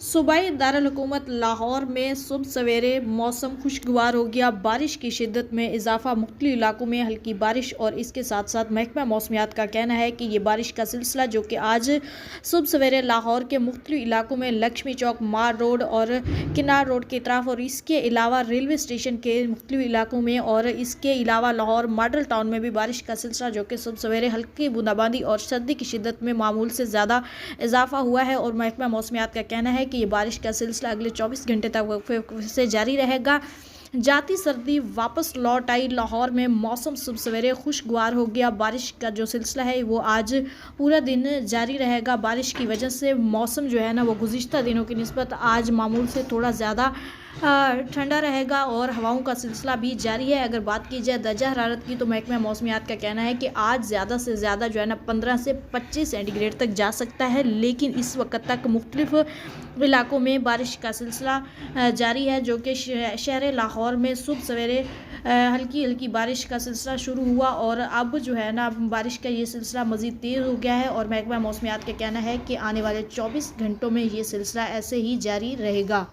सूबाई दारुल-हुकूमत लाहौर में सुबह सवेरे मौसम खुशगवार हो गया। बारिश की शिद्दत में इजाफा, मुख्तलिफ इलाकों में हल्की बारिश और इसके साथ साथ महकमा मौसमियात का कहना है कि ये बारिश का सिलसिला जो कि आज सुबह सवेरे लाहौर के मुख्तलिफ इलाकों में लक्ष्मी चौक, मार रोड और किनार रोड की तरफ और इसके अलावा रेलवे स्टेशन के मुख्तलिफ इलाकों में और इसके अलावा लाहौर मॉडल टाउन में भी बारिश का सिलसिला जो कि सुबह सवेरे हल्की बूंदाबांदी और सर्दी की शिद्दत में मामूल से ज़्यादा इजाफा हुआ है। और महकमा मौसमियात का कहना है कि ये बारिश का सिलसिला अगले 24 घंटे तक वक्फे से जारी रहेगा। जाती सर्दी वापस लौट आई। लाहौर में मौसम सुबह सवेरे खुशगवार हो गया। बारिश का जो सिलसिला है वो आज पूरा दिन जारी रहेगा। बारिश की वजह से मौसम जो है ना वो गुज़िश्ता दिनों की निस्बत आज मामूल से थोड़ा ज़्यादा ठंडा रहेगा और हवाओं का सिलसिला भी जारी है। अगर बात की जाए दर्जा हरारत की तो महकमा मौसमियात का कहना है कि आज ज़्यादा से ज़्यादा जो है ना 15 से 25 सेंटीग्रेड तक जा सकता है, लेकिन इस वक्त तक मुख्तलिफ इलाकों में बारिश का सिलसिला जारी है, जो कि शहर लाहौर में सुबह सवेरे हल्की हल्की बारिश का सिलसिला शुरू हुआ और अब जो है ना बारिश का ये सिलसिला मज़ीद तेज़ हो गया है। और महकमा मौसमियात का कहना है कि आने वाले 24 घंटों में ये सिलसिला ऐसे ही जारी रहेगा।